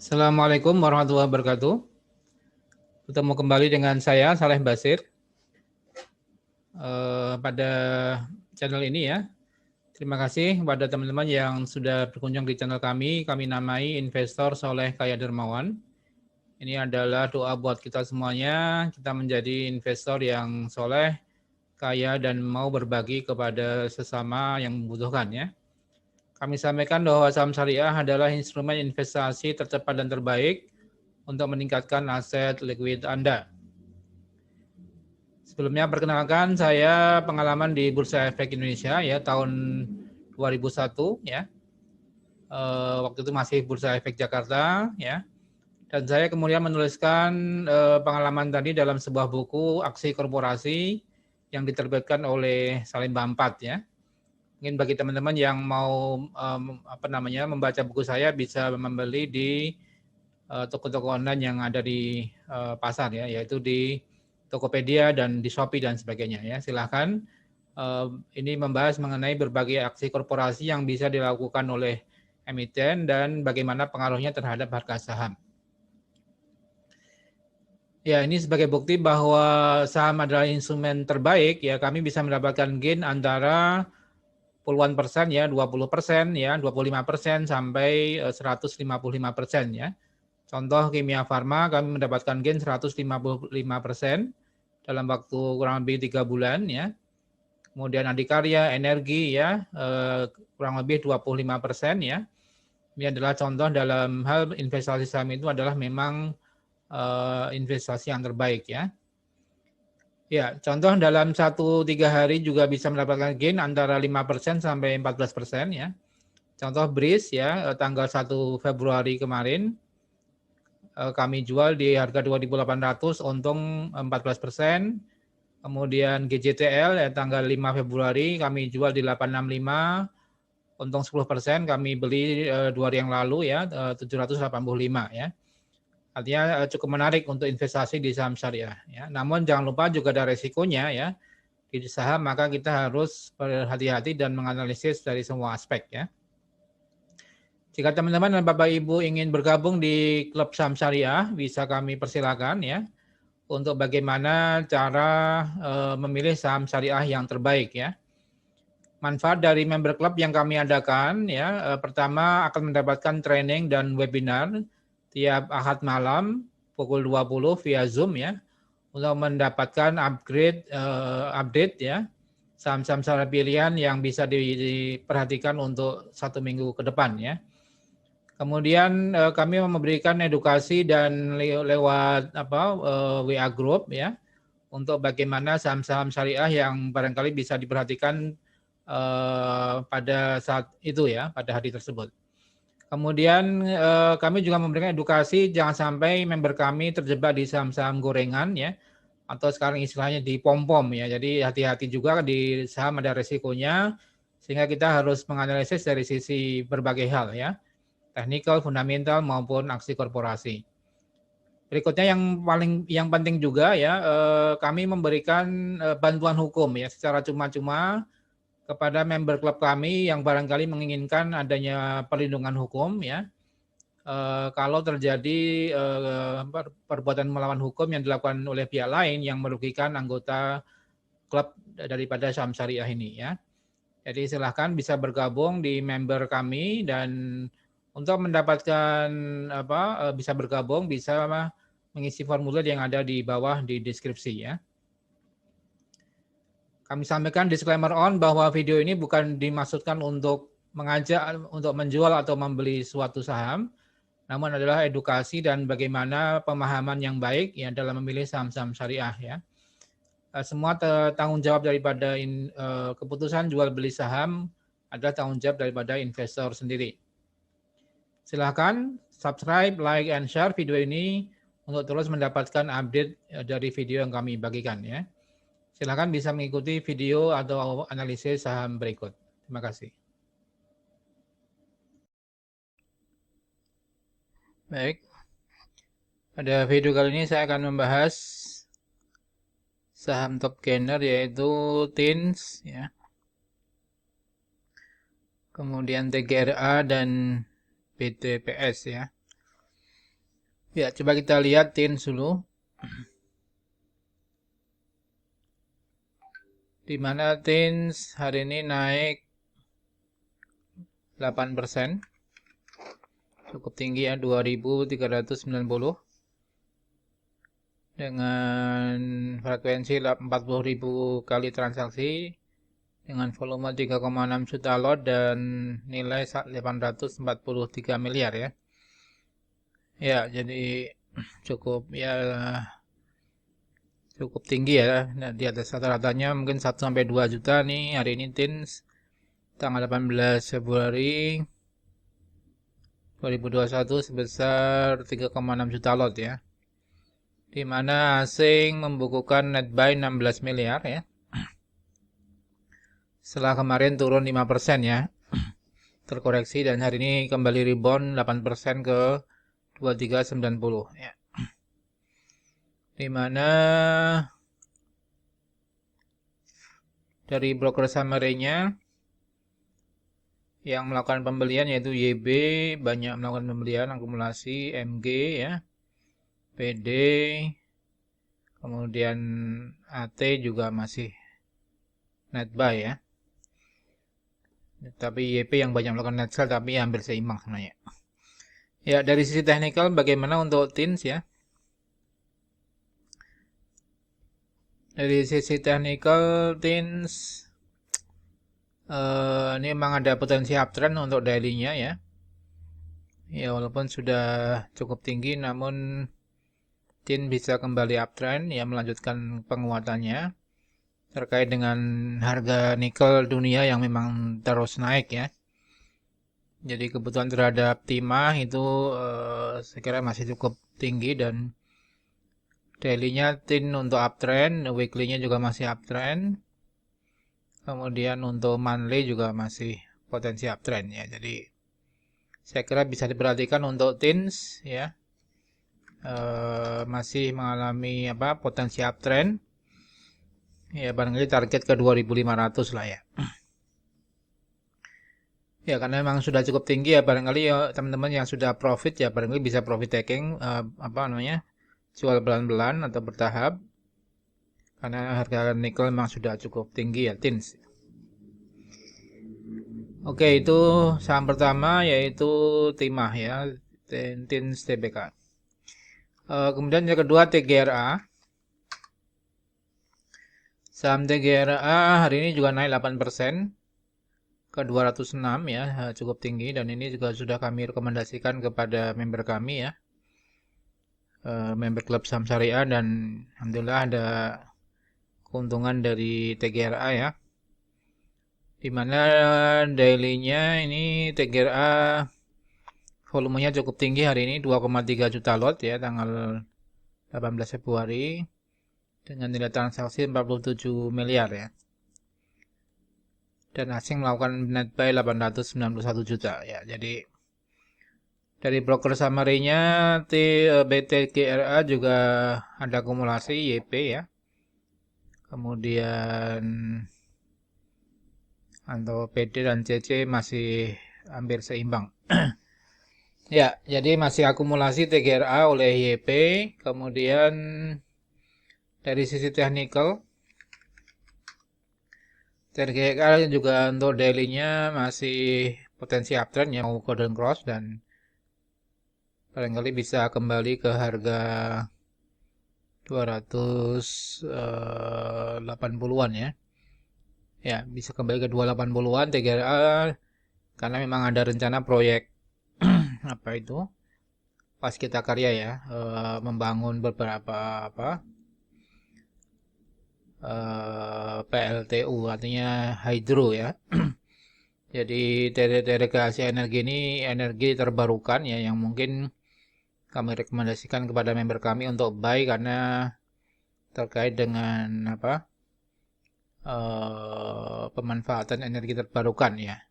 Assalamualaikum warahmatullahi wabarakatuh. Bertemu kembali dengan saya, Saleh Basir, pada channel ini ya. Terima kasih kepada teman-teman yang sudah berkunjung di channel kami. Kami namai Investor Soleh Kaya Dermawan. Ini adalah doa buat kita semuanya. Kita menjadi investor yang soleh, kaya, dan mau berbagi kepada sesama yang membutuhkan ya. Kami sampaikan bahwa saham syariah adalah instrumen investasi tercepat dan terbaik untuk meningkatkan aset likuid Anda. Sebelumnya perkenalkan, saya pengalaman di Bursa Efek Indonesia ya tahun 2001 ya. Waktu itu masih Bursa Efek Jakarta ya. Dan saya kemudian menuliskan pengalaman tadi dalam sebuah buku Aksi Korporasi yang diterbitkan oleh Salim Bampat ya. Mungkin bagi teman-teman yang mau membaca buku saya bisa membeli di toko-toko online yang ada di pasar ya, yaitu di Tokopedia dan di Shopee dan sebagainya ya. Silahkan. Ini membahas mengenai berbagai aksi korporasi yang bisa dilakukan oleh emiten dan bagaimana pengaruhnya terhadap harga saham. Ya, ini sebagai bukti bahwa saham adalah instrumen terbaik ya. Kami bisa mendapatkan gain antara puluhan persen ya, 20% ya, 25% sampai 155% ya. Contoh Kimia Farma kami mendapatkan gain 155% dalam waktu kurang lebih 3 bulan ya. Kemudian Adikarya, Energi ya kurang lebih 25% ya. Ini adalah contoh dalam hal investasi saham itu adalah memang investasi yang terbaik ya. Ya, contoh dalam 1-3 hari juga bisa mendapatkan gain antara 5% sampai 14% ya. Contoh BRIS ya, tanggal 1 Februari kemarin kami jual di harga 2.800, untung 14%. Kemudian GJTL ya, tanggal 5 Februari kami jual di 865, untung 10%, kami beli 2 hari yang lalu ya, 785 ya. Artinya cukup menarik untuk investasi di saham syariah ya. Namun jangan lupa juga ada resikonya ya. Di saham maka kita harus berhati-hati dan menganalisis dari semua aspek ya. Jika teman-teman dan Bapak Ibu ingin bergabung di klub saham syariah, bisa kami persilakan ya untuk bagaimana cara memilih saham syariah yang terbaik ya. Manfaat dari member club yang kami adakan ya, pertama akan mendapatkan training dan webinar tiap Ahad malam pukul 20 via Zoom ya untuk mendapatkan update ya saham-saham syariah pilihan yang bisa diperhatikan untuk 1 minggu ke depan ya. Kemudian kami memberikan edukasi dan lewat WA group ya untuk bagaimana saham-saham syariah yang barangkali bisa diperhatikan pada saat itu ya, pada hari tersebut. Kemudian kami juga memberikan edukasi jangan sampai member kami terjebak di saham-saham gorengan ya, atau sekarang istilahnya di pom-pom ya. Jadi hati-hati juga di saham ada resikonya, sehingga kita harus menganalisis dari sisi berbagai hal ya, teknikal, fundamental maupun aksi korporasi. Berikutnya yang penting juga ya, kami memberikan bantuan hukum ya secara cuma-cuma kepada member klub kami yang barangkali menginginkan adanya perlindungan hukum ya. Kalau terjadi perbuatan melawan hukum yang dilakukan oleh pihak lain yang merugikan anggota klub daripada saham syariah ini ya. Jadi silahkan bisa bergabung di member kami dan untuk mendapatkan bisa bergabung bisa mengisi formulir yang ada di bawah di deskripsi ya. Kami sampaikan disclaimer bahwa video ini bukan dimaksudkan untuk mengajak untuk menjual atau membeli suatu saham, namun adalah edukasi dan bagaimana pemahaman yang baik ya dalam memilih saham-saham syariah ya. Semua tanggung jawab daripada keputusan jual beli saham adalah tanggung jawab daripada investor sendiri. Silahkan subscribe, like, and share video ini untuk terus mendapatkan update dari video yang kami bagikan ya. Silakan bisa mengikuti video atau analisis saham berikut. Terima kasih. Baik. Pada video kali ini saya akan membahas saham top gainer yaitu TINS ya. Kemudian TGRA dan BTPS ya. Ya, coba kita lihat TINS dulu. Di mana TINS hari ini naik 8%. Cukup tinggi ya, 2.390 dengan frekuensi 40.000 kali transaksi dengan volume 3,6 juta lot dan nilai 843 miliar ya. Ya, jadi cukup tinggi ya. Nah, di atas rata-ratanya mungkin 1 sampai 2 juta nih hari ini TINS tanggal 18 Februari 2021 sebesar 3,6 juta lot ya. Di mana asing membukukan net buy 16 miliar ya. Setelah kemarin turun 5% ya. Terkoreksi dan hari ini kembali rebound 8% ke 2390 ya. Di mana dari broker summary-nya yang melakukan pembelian yaitu YB banyak melakukan pembelian akumulasi, MG ya, PD, kemudian AT juga masih net buy ya. Tapi YP yang banyak melakukan net sell tapi hampir seimbang sebenarnya. Ya, dari sisi teknikal bagaimana untuk TINS ya? Dari sisi teknikal TINS ini memang ada potensi uptrend untuk daily-nya ya. Ya, walaupun sudah cukup tinggi namun TIN bisa kembali uptrend ya, melanjutkan penguatannya terkait dengan harga nikel dunia yang memang terus naik ya. Jadi kebutuhan terhadap timah itu saya kira masih cukup tinggi dan daily-nya TIN untuk uptrend, weekly-nya juga masih uptrend. Kemudian untuk monthly juga masih potensi uptrend ya. Jadi saya kira bisa diperhatikan untuk TINS ya. Masih mengalami potensi uptrend. Ya barangkali target ke 2.500 lah ya. Ya karena memang sudah cukup tinggi ya, barangkali ya teman-teman yang sudah profit ya barangkali bisa profit taking jual pelan-pelan atau bertahap. Karena harga nikel memang sudah cukup tinggi ya TINS. Oke, itu saham pertama yaitu Timah ya, TINS TBK. Kemudian yang kedua TGRA. Saham TGRA hari ini juga naik 8% ke 206 ya, cukup tinggi dan ini juga sudah kami rekomendasikan kepada member kami ya. Member klub saham syariah dan alhamdulillah ada keuntungan dari TGRA ya. Dimana daily-nya ini TGRA volumenya cukup tinggi hari ini 2,3 juta lot ya tanggal 18 Februari dengan nilai transaksi 47 miliar ya. Dan asing melakukan net buy 891 juta ya. Jadi dari broker summary-nya BTGRA juga ada akumulasi YP ya. Kemudian untuk PD dan CC masih hampir seimbang. Ya, jadi masih akumulasi TGRA oleh YP. Kemudian dari sisi technical TGRA juga untuk daily-nya masih potensi uptrend ya, mau golden cross dan barangkali bisa kembali ke harga 280-an ya. Ya, bisa kembali ke 280-an TGRA karena memang ada rencana proyek Waskita Karya ya, membangun beberapa PLTU artinya hydro ya. Jadi delegasi energi ini energi terbarukan ya yang mungkin kami rekomendasikan kepada member kami untuk buy karena terkait dengan pemanfaatan energi terbarukan ya.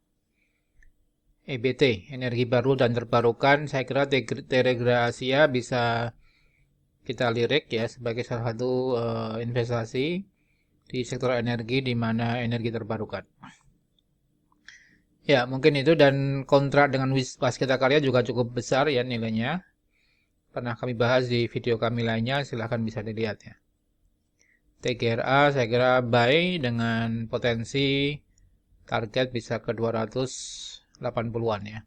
EBT, energi baru dan terbarukan, saya kira TGRA Asia bisa kita lirik ya sebagai salah satu investasi di sektor energi di mana energi terbarukan. Ya, mungkin itu dan kontrak dengan Waskita Karya juga cukup besar ya nilainya. pernah kami bahas di video kami lainnya, silahkan bisa dilihat ya. TGRA saya kira buy dengan potensi target bisa ke 280-an ya.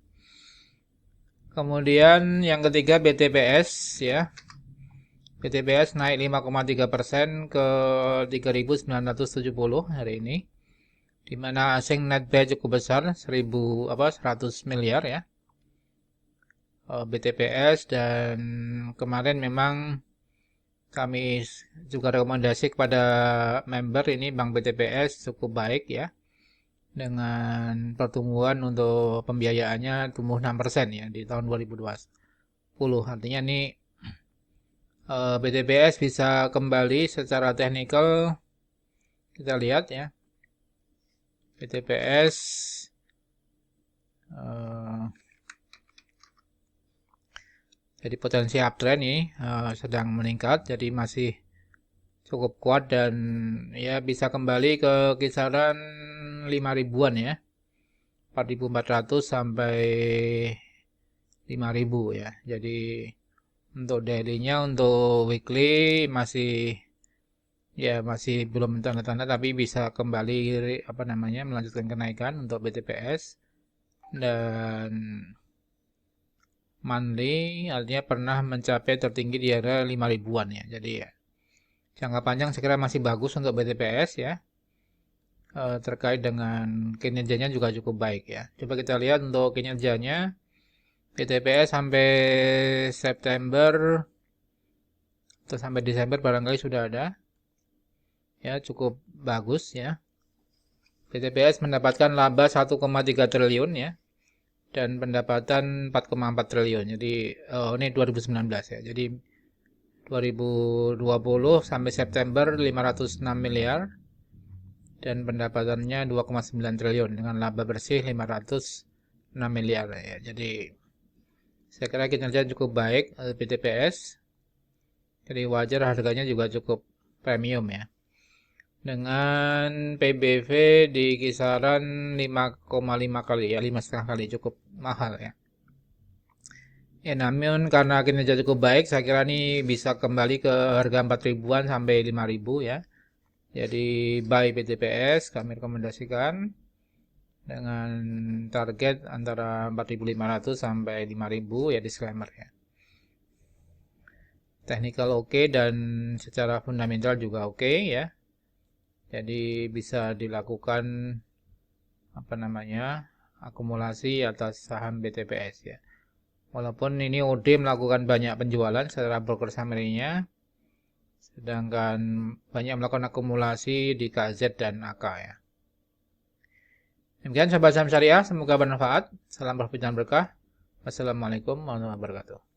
Kemudian yang ketiga BTPS ya. BTPS naik 5,3% ke 3.970 hari ini. Di mana asing net buy cukup besar 100 miliar ya. BTPS, dan kemarin memang kami juga rekomendasi kepada member ini Bank BTPS cukup baik ya. Dengan pertumbuhan untuk pembiayaannya tumbuh 6% ya di tahun 2020. Artinya ini BTPS bisa kembali secara teknikal, kita lihat ya. BTPS jadi potensi uptrend ini sedang meningkat, jadi masih cukup kuat dan ya bisa kembali ke kisaran 5.000-an ya. 4.400 sampai 5.000 ya. Jadi untuk daily-nya, untuk weekly masih belum tanda-tanda, tapi bisa kembali melanjutkan kenaikan untuk BTPS. Dan monthly artinya pernah mencapai tertinggi di area 5.000-an ya. Jadi ya jangka panjang saya kira masih bagus untuk BTPS ya. Terkait dengan kinerjanya juga cukup baik ya. Coba kita lihat untuk kinerjanya. BTPS sampai September atau sampai Desember barangkali sudah ada ya, cukup bagus ya. BTPS mendapatkan laba 1,3 triliun ya, dan pendapatan 4,4 triliun. Jadi ini 2019 ya. Jadi 2020 sampai September 506 miliar dan pendapatannya 2,9 triliun dengan laba bersih 506 miliar ya. Jadi saya kira kinerja cukup baik BTPS. Jadi wajar harganya juga cukup premium ya. Dengan PBV di kisaran 5,5 kali ya, 5,5 kali, cukup mahal ya. Ya namun karena kinerja cukup baik, saya kira ini bisa kembali ke harga 4.000-an sampai 5.000 ya. Jadi buy BTPS kami rekomendasikan dengan target antara 4.500 sampai 5.000 ya, disclaimer ya. Technical oke dan secara fundamental juga oke ya. Jadi bisa dilakukan akumulasi atas saham BTPS ya. Walaupun ini OD melakukan banyak penjualan secara broker summary-nya, sedangkan banyak melakukan akumulasi di KZ dan AK ya. Demikian sahabat saham syariah, semoga bermanfaat. Salam profit dan berkah. Wassalamualaikum warahmatullahi wabarakatuh.